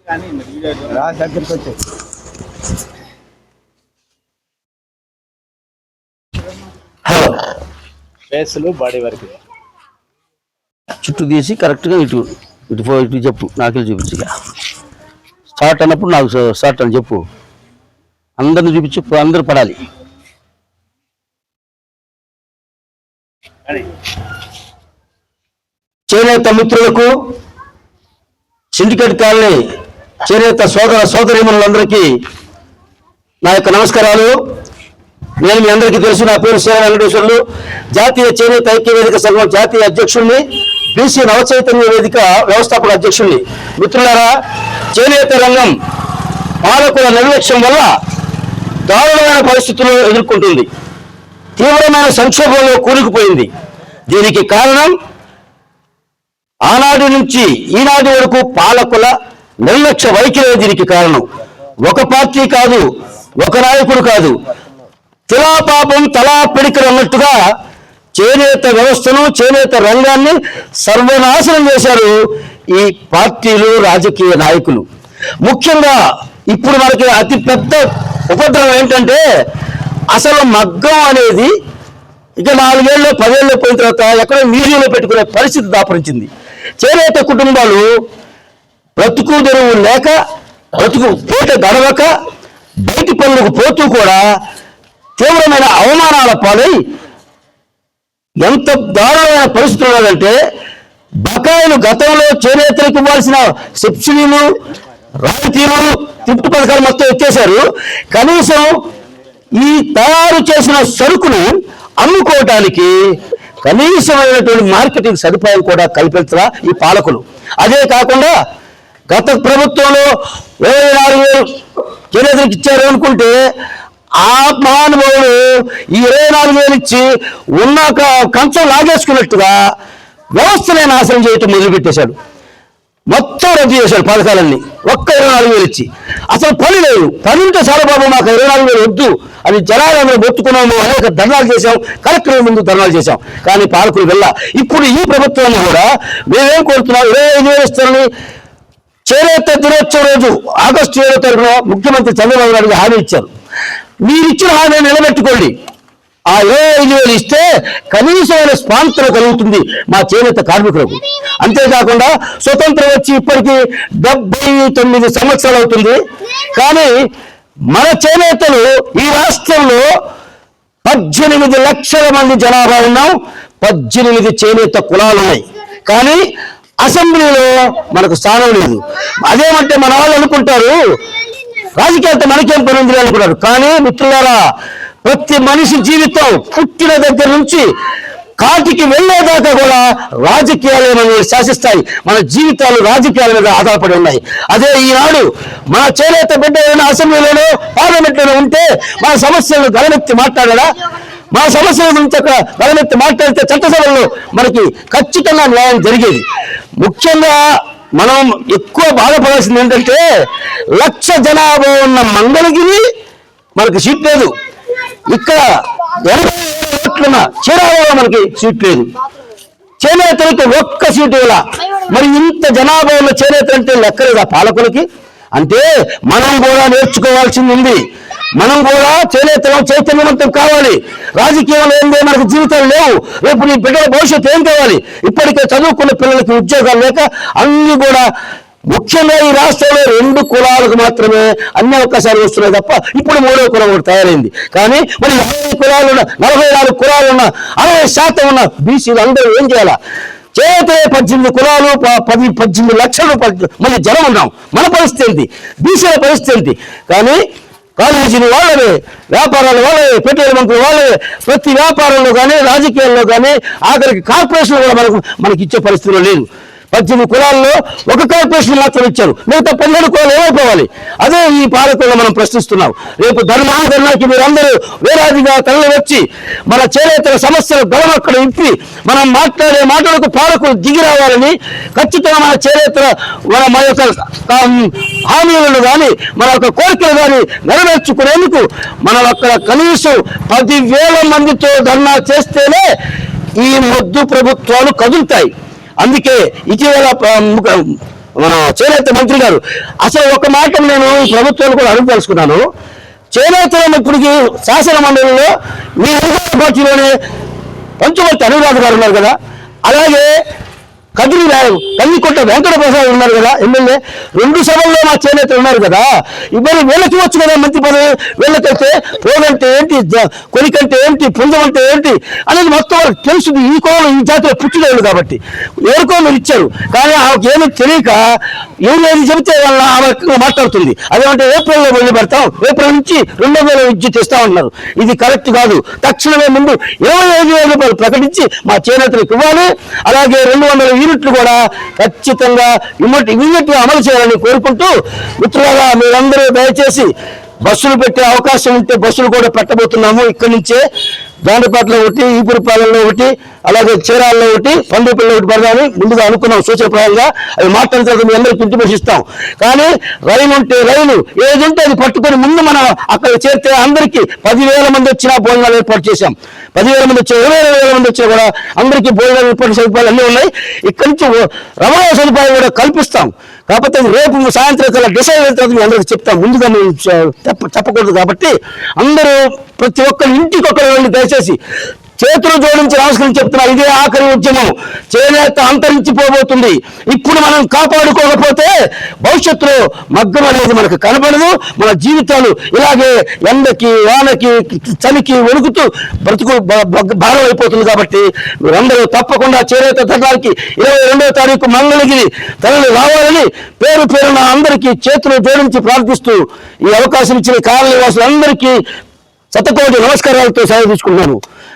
దగ్గరికి వచ్చాయి ఫేస్లు బాడీ వరకు చుట్టూ తీసి కరెక్ట్గా ఇటు ఇటు ఇటు చెప్పు నాకెళ్ళి చూపించు. స్టార్ట్ అన్నప్పుడు నాకు స్టార్ట్ అని చెప్పు. అందరిని చూపించి అందరూ పడాలి. చేనేత మిత్రులకు, సిండికేట్ కాలనీ చేనేత సోదరీమణులందరికీ నా యొక్క నమస్కారాలు. నేను మీ అందరికీ తెలుసు, నా పేరు శ్రీ వెంకటేశ్వర్లు, జాతీయ చేనేత ఐక్య వేదిక సంఘం జాతీయ అధ్యక్షుడిని, బీసీ నవచైతన్య వేదిక వ్యవస్థాపక అధ్యక్షుడిని. మిత్రులారా, చేనేత రంగం పాలకుల నిర్లక్ష్యం వల్ల దారుణమైన పరిస్థితులు ఎదుర్కొంటుంది. తీవ్రమైన సంక్షోభంలో కూరుకుపోయింది. దీనికి కారణం ఆనాటి నుంచి ఈనాటి వరకు పాలకుల నిర్లక్ష్య వైఖరి దీనికి కారణం. ఒక పార్టీ కాదు, ఒక నాయకుడు కాదు, తిలా పాపం తలా పిడికలు అన్నట్టుగా చేనేత వ్యవస్థను, చేనేత రంగాన్ని సర్వనాశనం చేశారు ఈ పార్టీలు, రాజకీయ నాయకులు. ముఖ్యంగా ఇప్పుడు మనకి అతి పెద్ద ఉపద్రవం ఏంటంటే, అసలు మగ్గం అనేది ఇక 4 ఏళ్ళు 10 ఏళ్ళు పోయిన తర్వాత ఎక్కడో మ్యూజియంలో పెట్టుకునే పరిస్థితి దాపరించింది. చేనేత కుటుంబాలు బ్రతుకు తెరువు లేక, బ్రతుకు పూట గడవక, బయటి పనులకు పోతూ కూడా తీవ్రమైన అవమానాల పాలై ఎంత దారుణమైన పరిస్థితులు ఉన్నదంటే, బకాయిలు గతంలో చేనేతలకు ఇవ్వాల్సిన సబ్సిడీలు, రాయితీలు, తిట్టు పథకాలు మొత్తం ఎత్తేశారు. కనీసం ఈ తయారు చేసిన సరుకును అమ్ముకోవటానికి కనీసమైనటువంటి మార్కెటింగ్ సదుపాయం కూడా కల్పించరా ఈ పాలకులు. అదే కాకుండా గత ప్రభుత్వంలో 24,000 చేనేతలకు ఇచ్చారు అనుకుంటే, ఆ మహానుభావుడు ఈ 24,000 ఇచ్చి ఉన్న కంచం లాగేసుకున్నట్టుగా వ్యవస్థనే నాశనం చేయటం మొదలుపెట్టేశాడు. మొత్తం రద్దు చేశాడు పథకాలన్నీ, ఒక్క 24,000 ఇచ్చి. అసలు పని లేదు. పని ఉంటే చాలా బాబు, మాకు 24,000 వద్దు అని జనాలందరూ మొత్తుకున్నాము. అనేక ధర్నాలు చేశాం, కలెక్టర్ ముందు ధర్నాలు చేశాం, కానీ పాలకులు వెళ్ళ. ఇప్పుడు ఈ ప్రభుత్వాన్ని కూడా మేమేం కోరుతున్నాం, 25,000 ఇస్తారని చేనేత దినోత్సవం రోజు ఆగస్టు 7వ తారీఖున ముఖ్యమంత్రి చంద్రబాబు నాయుడు హామీ ఇచ్చారు. మీరు ఇచ్చిన హామీ నిలబెట్టుకోండి. ఆ 25,000 ఇస్తే కనీసమైన స్పాంతన కలుగుతుంది మా చేనేత కార్మికులకు. అంతేకాకుండా స్వతంత్రం వచ్చి ఇప్పటికీ 79 సంవత్సరాలు అవుతుంది. కానీ మన చేనేతలు ఈ రాష్ట్రంలో 18 లక్షల మంది జనాభా ఉన్నాం, 18 చేనేత కులాలు ఉన్నాయి. కానీ అసెంబ్లీలో మనకు స్థానం లేదు. అదేమంటే మన వాళ్ళు అనుకుంటారు రాజకీయాలతో మనకేం పని ఉంది అనుకున్నారు. కానీ మిత్రులారా, ప్రతి మనిషి జీవితం పుట్టిన దగ్గర నుంచి కాటికి వెళ్ళేదాకా కూడా రాజకీయాలే మనల్ని శాసిస్తాయి. మన జీవితాలు రాజకీయాల మీద ఆధారపడి ఉన్నాయి. అదే ఈనాడు మన చేనేత బిడ్డ ఏదైనా అసెంబ్లీలోనో పార్లమెంట్లోనో ఉంటే మన సమస్యలను గలమెత్తి మాట్లాడారా? మన సమస్యల గురించి అక్కడ గలమెత్తి మాట్లాడితే చట్టసభల్లో మనకి ఖచ్చితంగా న్యాయం జరిగేది. ముఖ్యంగా మనం ఎక్కువ బాధపడాల్సింది ఏంటంటే, 1,00,000 జనాభా ఉన్న మంగళగిరి మనకి సీట్ లేదు. ఇక్కడ 80 ఓట్లున్న చీరాలలో మనకి సీట్ లేదు. చేనేతలకి ఒక్క సీటు ఇలా. మరి ఇంత జనాభా ఉన్న చేనేత అంటే లెక్కలేదా పాలకులకి? అంటే మనం కూడా నేర్చుకోవాల్సింది ఉంది. మనం కూడా చేనేతలో చైతన్యవంతం కావాలి. రాజకీయంలో ఏందే మనకు జీవితాలు లేవు. రేపు నీ బిడ్డల భవిష్యత్తు ఏం కావాలి? ఇప్పటికే చదువుకున్న పిల్లలకి ఉద్యోగాలు లేక అన్ని కూడా, ముఖ్యంగా ఈ రాష్ట్రంలో 2 కులాలకు మాత్రమే అన్ని అవకాశాలు వస్తున్నాయి తప్ప ఇప్పుడు 3వ కులం కూడా తయారైంది. కానీ మరి 50 కులాలున్న 44 కులాలున్న 60% ఉన్న బీసీలు అందరూ ఏం చేయాలా? చేతే 18 కులాలు 18 లక్షలు మంది జనం ఉన్నాం. మన పరిస్థితి ఏంటి? బీసీల పరిస్థితి ఏంటి? కానీ కాలేజీలు వాళ్ళవే, వ్యాపారాలు వాళ్ళవే, పెట్రోల్ బంకులు వాళ్ళవే. ప్రతి వ్యాపారంలో కానీ, రాజకీయాల్లో కానీ, ఆఖరికి కార్పొరేషన్ కూడా మనకి ఇచ్చే పరిస్థితిలో లేదు. 18 కులాల్లో ఒక కార్పొరేషన్ మాత్రం ఇచ్చారు, మిగతా 17 కులాలు ఏమైపోవాలి? అదే ఈ పాలకులను మనం ప్రశ్నిస్తున్నాం. రేపు ధర్మాధర్నానికి మీరందరూ వేలాదిగా తరలి వచ్చి మన చేనేతల సమస్యలు గలమక్కడ ఇప్పి మనం మాట్లాడే మాటలకు పాలకులు దిగి రావాలని, ఖచ్చితంగా మన చేనేతల మన యొక్క హామీలను కానీ, మన యొక్క కోరికలు కానీ నెరవేర్చుకునేందుకు మనం అక్కడ కనీసం 10,000 మందితో ధర్నా చేస్తేనే ఈ మొద్దు ప్రభుత్వాలు కదులుతాయి. అందుకే ఇటీవల మన చేనేత మంత్రి గారు. అసలు ఒక మాట నేను ఈ ప్రభుత్వాన్ని కూడా అడుగుదలుచుకున్నాను. చేనేత ఇప్పటికి శాసన మండలిలో మీ అధికార పార్టీలోనే పంచుమర్తి అనురాధ గారు ఉన్నారు కదా, అలాగే కందికొట్ట వెంకట ప్రసాద్ ఉన్నారు కదా ఎమ్మెల్యే, 2 సభల్లో మా చేనేతలు ఉన్నారు కదా, ఇద్దరు వీళ్ళకి వచ్చు కదా మంత్రి పదవి. వీళ్ళకైతే పోగంటే ఏంటి, కొనికంటే ఏంటి, పుంజమంటే ఏంటి అనేది మొత్తం వాళ్ళకి తెలుసు. ఈ కోణం ఈ జాతిలో పుట్టినవాళ్ళు కాబట్టి ఎవరికో మీరు ఇచ్చారు. కానీ ఆమెకు ఏమీ తెలియక ఎవరు ఏది చెబితే వాళ్ళ ఆమె మాట్లాడుతుంది. అదేమంటే ఏప్రిల్లో మొదలు పెడతాం, ఏప్రిల్ నుంచి 2,000 విద్యుత్ ఇస్తా ఉన్నారు. ఇది కరెక్ట్ కాదు. తక్షణమే ముందు 25,000 రూపాయలు ప్రకటించి మా చేనేతలకు ఇవ్వాలి. అలాగే 200 యూనిట్లు కూడా ఖచ్చితంగా ఇమీడియట్ గా అమలు చేయాలని కోరుకుంటూ, మిత్రులారా మీరందరూ దయచేసి బస్సులు పెట్టే అవకాశం ఉంటే బస్సులు కూడా పెట్టబోతున్నాము. ఇక్కడి నుంచే దాండపేటలో ఒకటి, ఈపురపాలెంలో ఒకటి, అలాగే చీరాల్లో ఒకటి, పండుపల్లిలో ఒకటి పెడదామని ముందుగా అనుకున్నాం సూచనప్రాయంగా. అవి మాట్లాడిన తర్వాత మీ అందరికీ ఇంటిమేషన్ ఇస్తాం. కానీ రైలు ఉంటే రైలు ఏదంటే అది పట్టుకొని ముందు మనం అక్కడ చేరితే అందరికీ 10,000 మంది వచ్చినా భోజనాలు ఏర్పాటు చేశాం. 10,000 మంది వచ్చి 20,000 మంది వచ్చినా కూడా అందరికీ భోజనాలు ఏర్పాటు సదుపాయాలు అన్నీ ఉన్నాయి. ఇక్కడి నుంచి రవాణా సదుపాయం కూడా కల్పిస్తాం. కాకపోతే రేపు సాయంత్రం కల్లా డిసైడ్ అయిన తర్వాత మీ అందరికీ చెప్తాం. ముందుగా మేము చెప్పకూడదు కాబట్టి అందరూ ప్రతి ఒక్కరి ఇంటికి ఒకరు వెళ్ళి దయచేసి చేతులు జోడించి నమస్కారం చెప్తున్నా. ఇదే ఆఖరి ఉద్యమం. చేనేత అంతరించిపోబోతుంది. ఇప్పుడు మనం కాపాడుకోకపోతే భవిష్యత్తులో మగ్గం అనేది మనకు కనబడదు. మన జీవితాలు ఇలాగే ఎండకి, వానకి, చలికి వణుకుతూ బ్రతుకు భారం అయిపోతుంది. కాబట్టి మీరందరూ తప్పకుండా చేనేత ధర్నానికి 22వ తారీఖు మంగళగిరి తరలి రావాలని పేరు పేరున అందరికీ చేతులు జోడించి ప్రార్థిస్తూ ఈ అవకాశం ఇచ్చిన కాలనీ వాసులందరికీ శతకోటి నమస్కారాలతో సెలవు తీసుకున్నాను.